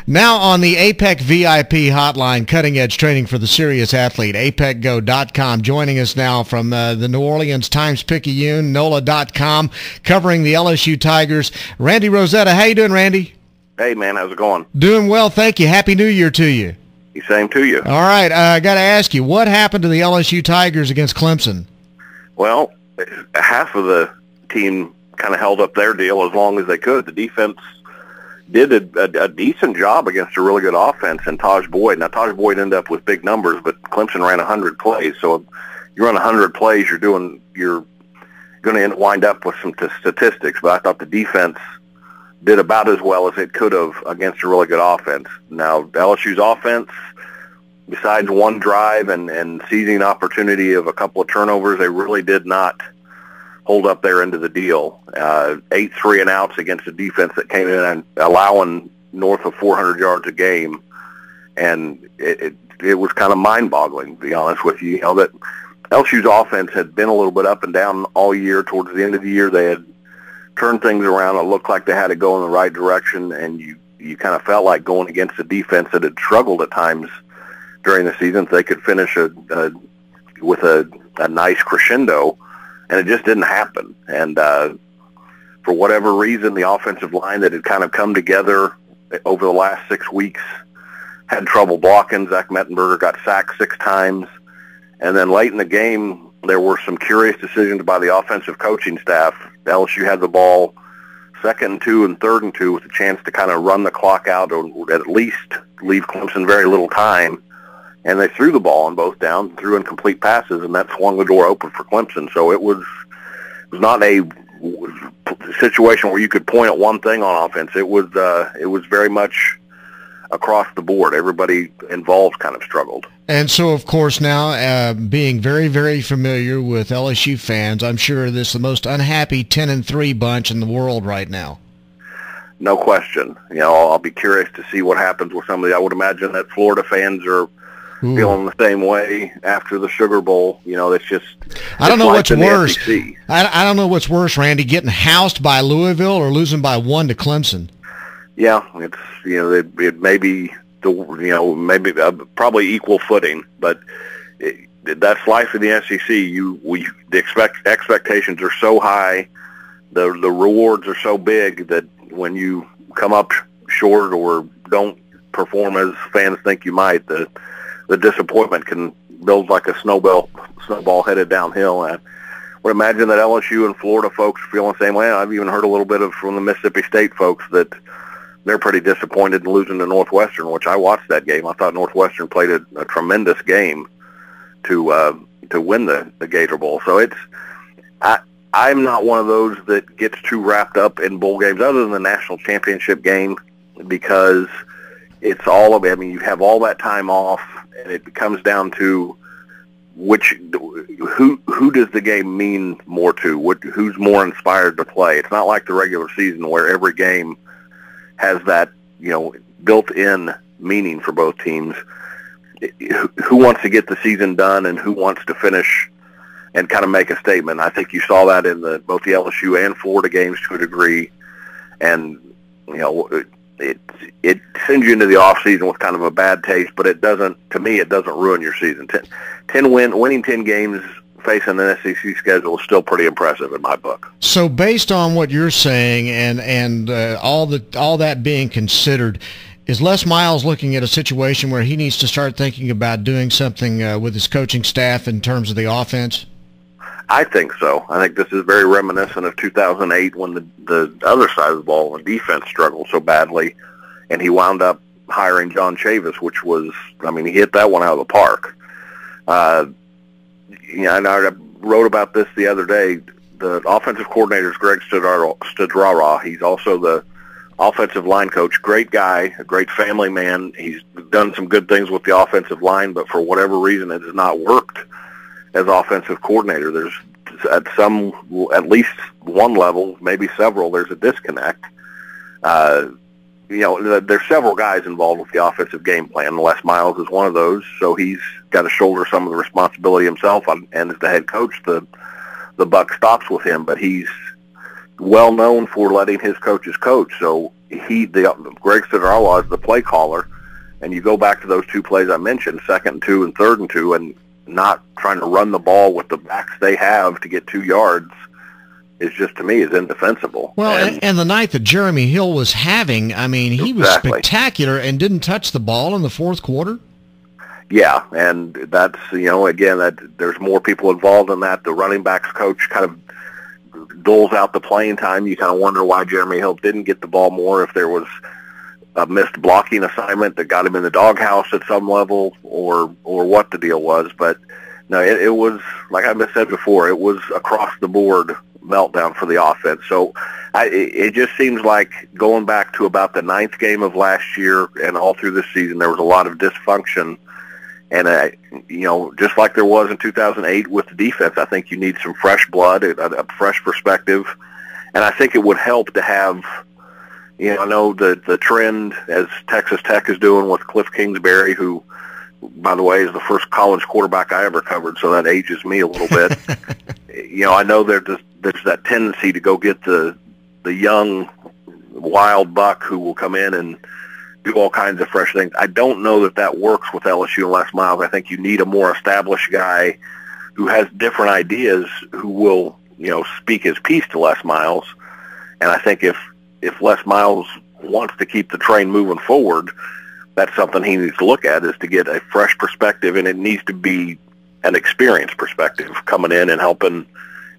Now on the APEC VIP hotline, cutting edge training for the serious athlete, apecgo.com. Joining us now from the New Orleans Times-Picayune, NOLA.com, covering the LSU Tigers, Randy Rosetta. How you doing, Randy? Hey, man, how's it going? Doing well, thank you. Happy New Year to you. Same to you. All right, I got to ask you, what happened to the LSU Tigers against Clemson? Well, half of the team kind of held up their deal as long as they could. The defense did a decent job against a really good offense and Taj Boyd. Now, Taj Boyd ended up with big numbers, but Clemson ran 100 plays. So if you run 100 plays, you're going to wind up with some statistics. But I thought the defense did about as well as it could have against a really good offense. Now, LSU's offense, besides one drive and seizing opportunity of a couple of turnovers, they really did not hold up their end of the deal. 8 3-and-outs against a defense that came in and allowing north of 400 yards a game. And it was kind of mind-boggling, to be honest with you. You know, that LSU's offense had been a little bit up and down all year. Towards the end of the year, they had turned things around. It looked like they had to go in the right direction, and you kind of felt like going against a defense that had struggled at times during the season, they could finish with a nice crescendo, and it just didn't happen. And for whatever reason, the offensive line that had kind of come together over the last 6 weeks had trouble blocking. Zach Mettenberger got sacked 6 times. And then late in the game, there were some curious decisions by the offensive coaching staff. LSU had the ball 2nd and 2 and 3rd and 2 with a chance to kind of run the clock out or at least leave Clemson very little time. And they threw the ball on both downs and threw incomplete passes, and that swung the door open for Clemson. So it was not a situation where you could point at one thing on offense. It was very much across the board. Everybody involved kind of struggled. And so, of course, now being very, very familiar with LSU fans, I'm sure this is the most unhappy 10-3 bunch in the world right now. No question. You know, I'll be curious to see what happens with some of the. I would imagine that Florida fans are feeling the same way after the Sugar Bowl. You know, it's just. I don't know what's worse. I don't know what's worse, Randy, getting housed by Louisville or losing by 1 to Clemson. Yeah, it's it may be maybe probably equal footing, but that's life in the SEC. The expectations are so high, the rewards are so big that when you come up short or don't perform as fans think you might, the disappointment can build like a snowball headed downhill. And I would imagine that LSU and Florida folks feel the same way. I've even heard a little bit from the Mississippi State folks that they're pretty disappointed in losing to Northwestern, which I watched that game. I thought Northwestern played a tremendous game to win the Gator Bowl. So I'm not one of those that gets too wrapped up in bowl games other than the national championship game, because it's all of it. I mean, you have all that time off, and it comes down to who does the game mean more to? Who's more inspired to play? It's not like the regular season where every game has that, built-in meaning for both teams. Who wants to get the season done and who wants to finish and kind of make a statement? I think you saw that in both the LSU and Florida games to a degree. And, it sends you into the off season with kind of a bad taste, but to me, it doesn't ruin your season. Winning 10 games facing an SEC schedule is still pretty impressive in my book. So based on what you're saying and all that being considered, is Les Miles looking at a situation where he needs to start thinking about doing something with his coaching staff in terms of the offense? I think so. I think this is very reminiscent of 2008 when the other side of the ball, the defense, struggled so badly, and he wound up hiring John Chavis, which was, he hit that one out of the park. And I wrote about this the other day. The offensive coordinator is Greg Studrara. He's also the offensive line coach. Great guy, a great family man. He's done some good things with the offensive line, but for whatever reason, it has not worked as offensive coordinator. There's at least one level, maybe several, there's a disconnect. There's several guys involved with the offensive game plan. Les Miles is one of those, so he's got to shoulder some of the responsibility himself, and as the head coach, the buck stops with him. But he's well known for letting his coaches coach. So Greg Citarella is the play caller, and you go back to those two plays I mentioned, 2nd and 2 and 3rd and 2, and not trying to run the ball with the backs they have to get 2 yards is just, to me, is indefensible. Well, and the night that Jeremy Hill was having, I mean, he was spectacular and didn't touch the ball in the 4th quarter. Yeah, and that's, again, that there's more people involved in that. The running backs coach kind of doles out the playing time. You kind of wonder why Jeremy Hill didn't get the ball more, if there was a missed blocking assignment that got him in the doghouse at some level, or what the deal was. But no, it was, like I said before, it was across the board meltdown for the offense. So it just seems like going back to about the 9th game of last year and all through this season, there was a lot of dysfunction. And, just like there was in 2008 with the defense, I think you need some fresh blood, a fresh perspective. And I think it would help to have, I know the trend, as Texas Tech is doing with Cliff Kingsbury, who, by the way, is the first college quarterback I ever covered, so that ages me a little bit. I know there's that tendency to go get the young, wild buck who will come in and do all kinds of fresh things. I don't know that works with LSU and Les Miles. I think you need a more established guy who has different ideas, who will, speak his piece to Les Miles. And I think if Les Miles wants to keep the train moving forward, that's something he needs to look at, is to get a fresh perspective, and it needs to be an experienced perspective coming in and helping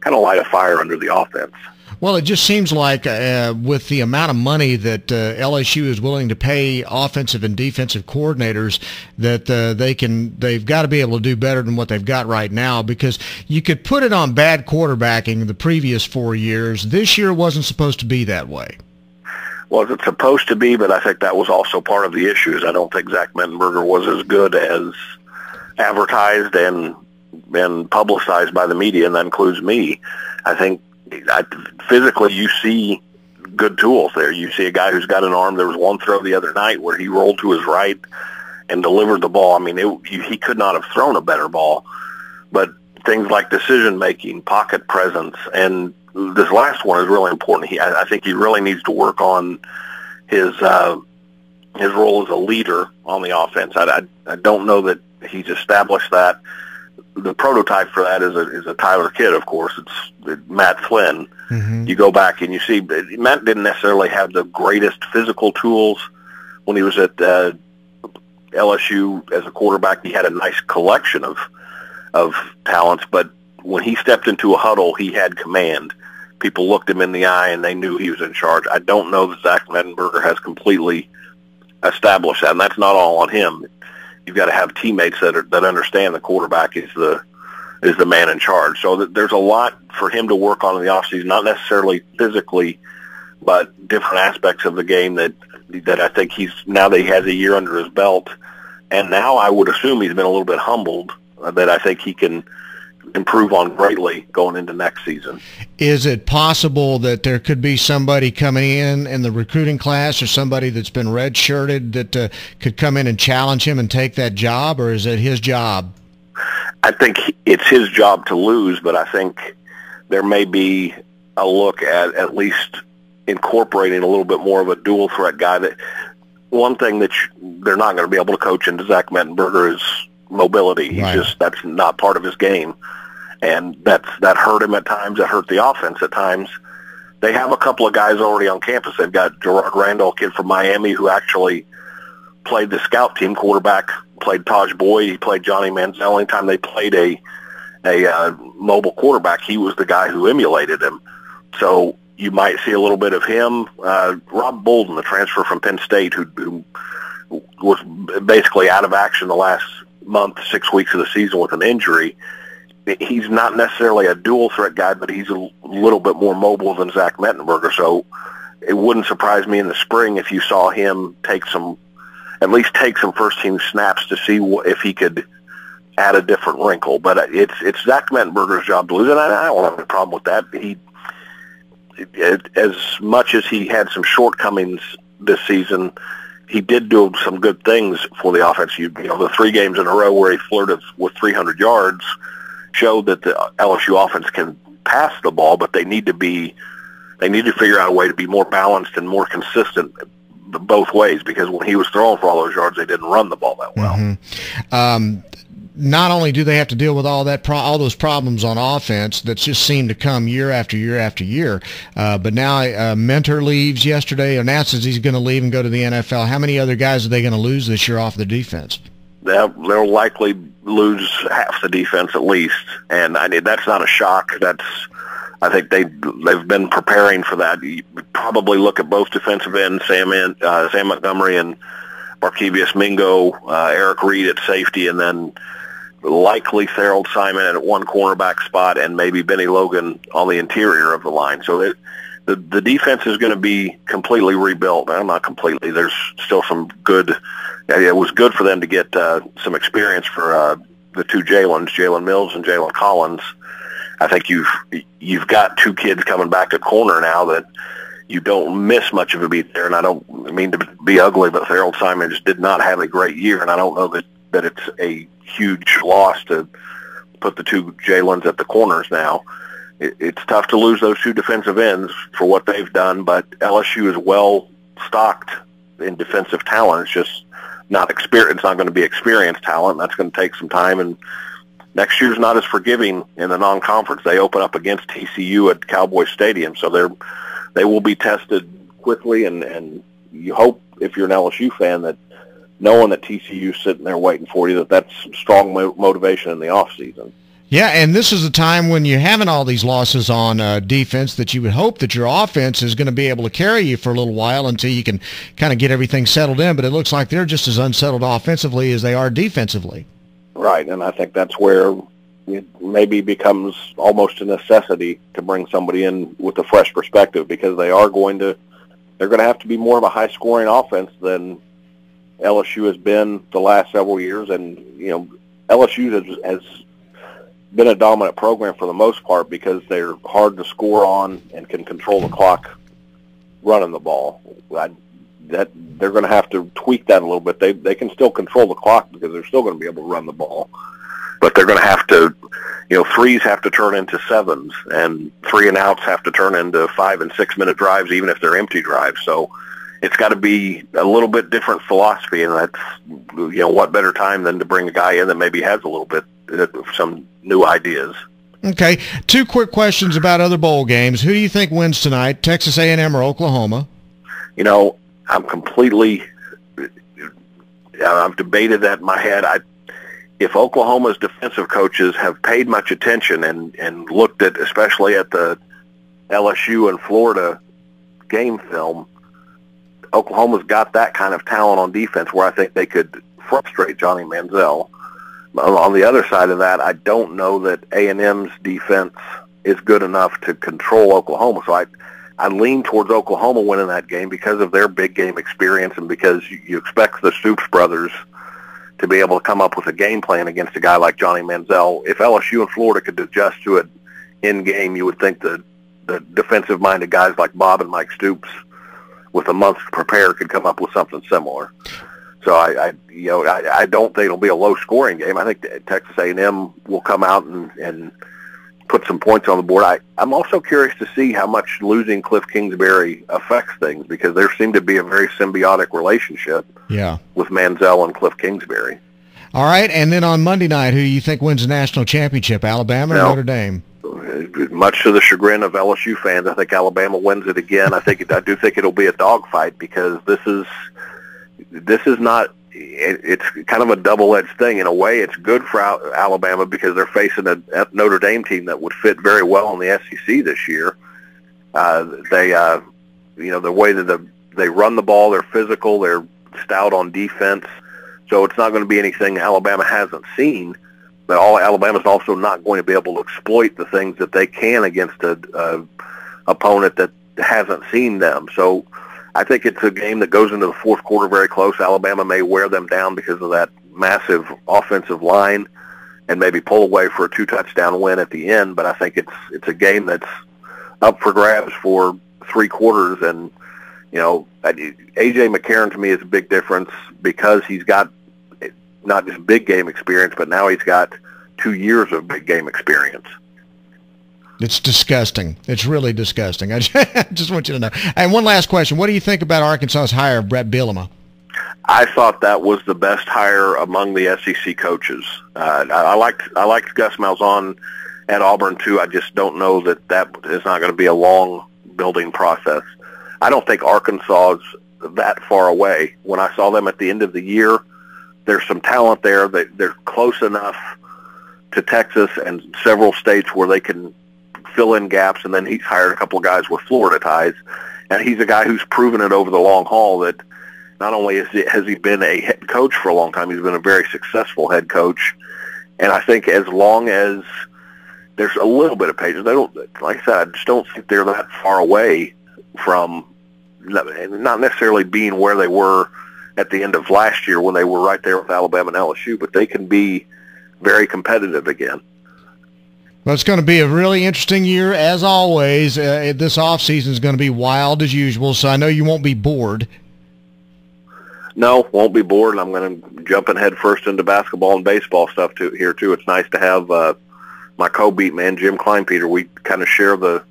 kind of light a fire under the offense. Well, it just seems like with the amount of money that LSU is willing to pay offensive and defensive coordinators, that they've got to be able to do better than what they've got right now, because you could put it on bad quarterbacking the previous 4 years. This year wasn't supposed to be that way. Well, it's supposed to be, but I think that was also part of the issues. I don't think Zach Mettenberger was as good as advertised and publicized by the media, and that includes me. I think physically you see good tools there. You see a guy who's got an arm. There was one throw the other night where he rolled to his right and delivered the ball. I mean, he could not have thrown a better ball. But things like decision-making, pocket presence, and this last one is really important. I think he really needs to work on his role as a leader on the offense. I don't know that he's established that. The prototype for that is a Tyler kid, of course. It's Matt Flynn. Mm-hmm. You go back and you see Matt didn't necessarily have the greatest physical tools when he was at LSU as a quarterback. He had a nice collection of talents, but when he stepped into a huddle, he had command. People looked him in the eye, and they knew he was in charge. I don't know that Zach Mettenberger has completely established that, and that's not all on him. You've got to have teammates that understand the quarterback is the man in charge. So there's a lot for him to work on in the offseason, not necessarily physically, but different aspects of the game that I think now that he has a year under his belt, and now I would assume he's been a little bit humbled, that I think he can improve on greatly going into next season. Is it possible that there could be somebody coming in the recruiting class, or somebody that's been redshirted that could come in and challenge him and take that job, or is it his job? I think it's his job to lose, but I think there may be a look at least incorporating a little bit more of a dual threat guy. That one thing that they're not going to be able to coach into Zach Mettenberger is mobility. Right. That's not part of his game. And that hurt him at times. That hurt the offense at times. They have a couple of guys already on campus. They've got Gerard Randall, a kid from Miami, who actually played the scout team quarterback, played Taj Boyd, he played Johnny Manziel. Anytime they played a mobile quarterback, he was the guy who emulated him. So you might see a little bit of him. Rob Bolden, the transfer from Penn State, who was basically out of action the last month, 6 weeks of the season with an injury. He's not necessarily a dual threat guy, but he's a little bit more mobile than Zach Mettenberger. So it wouldn't surprise me in the spring if you saw him at least take some first team snaps to see if he could add a different wrinkle. But it's Zach Mettenberger's job to lose, and I don't have any problem with that. As much as he had some shortcomings this season, he did do some good things for the offense. The 3 games in a row where he flirted with 300 yards showed that the LSU offense can pass the ball, but they need to be they need to figure out a way to be more balanced and more consistent both ways, because when he was throwing for all those yards, they didn't run the ball that well. Not only do they have to deal with all those problems on offense that just seem to come year after year after year, but now Mentor leaves yesterday, announces he's going to leave and go to the NFL. How many other guys are they going to lose this year off the defense? They'll likely lose half the defense at least, and that's not a shock. I think they've been preparing for that. You probably look at both defensive ends, Sam Montgomery and Markevius Mingo, Eric Reed at safety, and then likely Harold Simon at one cornerback spot, and maybe Benny Logan on the interior of the line. So the defense is going to be completely rebuilt. Not completely. There's still some good. It was good for them to get some experience for the two Jalen Mills and Jalen Collins. I think you've got two kids coming back to corner now that you don't miss much of a beat there. And I don't mean to be ugly, but Harold Simon just did not have a great year, and I don't know that it's a huge loss to put the two Jalens at the corners now. It's tough to lose those two defensive ends for what they've done, but LSU is well stocked in defensive talent. It's just not experience. It's not going to be experienced talent. That's going to take some time, and next year's not as forgiving in the non-conference. They open up against TCU at Cowboy Stadium, so they will be tested quickly, and you hope, if you're an LSU fan, that knowing that TCU's sitting there waiting for you, that's strong motivation in the offseason. Yeah, and this is a time when you're having all these losses on defense that you would hope that your offense is going to be able to carry you for a little while until you can kind of get everything settled in, but it looks like they're just as unsettled offensively as they are defensively. Right, and I think that's where it maybe becomes almost a necessity to bring somebody in with a fresh perspective, because they're going to have to be more of a high-scoring offense than LSU has been the last several years. And, LSU has been a dominant program for the most part because they're hard to score on and can control the clock running the ball. That they're going to have to tweak that a little bit. They can still control the clock because they're still going to be able to run the ball, but they're going to have to, threes have to turn into sevens, and 3 and outs have to turn into 5 and 6 minute drives, even if they're empty drives. So it's got to be a little bit different philosophy, and that's, what better time than to bring a guy in that maybe has a little bit some new ideas. Okay, 2 quick questions about other bowl games. Who do you think wins tonight, Texas A&M or Oklahoma? I've debated that in my head. If Oklahoma's defensive coaches have paid much attention and looked at, especially at the LSU and Florida game film, Oklahoma's got that kind of talent on defense where I think they could frustrate Johnny Manziel. On the other side of that, I don't know that A&M's defense is good enough to control Oklahoma. So I lean towards Oklahoma winning that game because of their big game experience and because you expect the Stoops brothers to be able to come up with a game plan against a guy like Johnny Manziel. If LSU and Florida could adjust to it in game, you would think the defensive-minded guys like Bob and Mike Stoops, with a month to prepare, could come up with something similar. So I don't think it'll be a low-scoring game. I think Texas A&M will come out and put some points on the board. I'm also curious to see how much losing Cliff Kingsbury affects things, because there seemed to be a very symbiotic relationship with Manziel and Cliff Kingsbury. All right, and then on Monday night, who do you think wins the national championship, Alabama or Notre Dame? Much to the chagrin of LSU fans, I think Alabama wins it again. I do think it'll be a dogfight, because this is not. It's kind of a double-edged thing. In a way, it's good for Alabama because they're facing a Notre Dame team that would fit very well in the SEC this year. The way that they run the ball, they're physical, they're stout on defense. So it's not going to be anything Alabama hasn't seen. But Alabama's also not going to be able to exploit the things that they can against a opponent that hasn't seen them. So I think it's a game that goes into the fourth quarter very close. Alabama may wear them down because of that massive offensive line and maybe pull away for a 2-touchdown win at the end. But I think it's a game that's up for grabs for 3 quarters. And, A.J. McCarron to me is a big difference because he's got not just big game experience, but now he's got 2 years of big game experience. It's disgusting. It's really disgusting. I just want you to know. And one last question. What do you think about Arkansas's hire of Brett Bielema? I thought that was the best hire among the SEC coaches. I liked Gus Malzahn at Auburn too. I just don't know that is not going to be a long building process. I don't think Arkansas is that far away. When I saw them at the end of the year, there's some talent there. They're close enough to Texas and several states where they can fill in gaps, and then he's hired a couple of guys with Florida ties, and he's a guy who's proven it over the long haul that not only has he been a head coach for a long time, he's been a very successful head coach. And I think as long as there's a little bit of patience, like I said, I just don't think they're that far away from not necessarily being where they were at the end of last year when they were right there with Alabama and LSU, but they can be very competitive again. Well, it's going to be a really interesting year, as always. This offseason is going to be wild as usual, so I know you won't be bored. No, won't be bored. I'm going to jump in head first into basketball and baseball stuff here, too. It's nice to have my co-beat man, Jim Kleinpeter. We kind of share the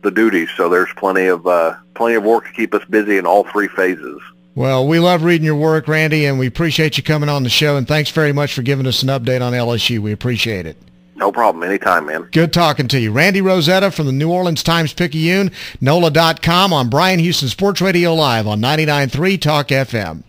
duties, so there's plenty of work to keep us busy in all three phases. Well, we love reading your work, Randy, and we appreciate you coming on the show, and thanks very much for giving us an update on LSU. We appreciate it. No problem. Anytime, man. Good talking to you. Randy Rosetta from the New Orleans Times-Picayune, NOLA.com on Bryan Houston Sports Radio Live on 99.3 Talk FM.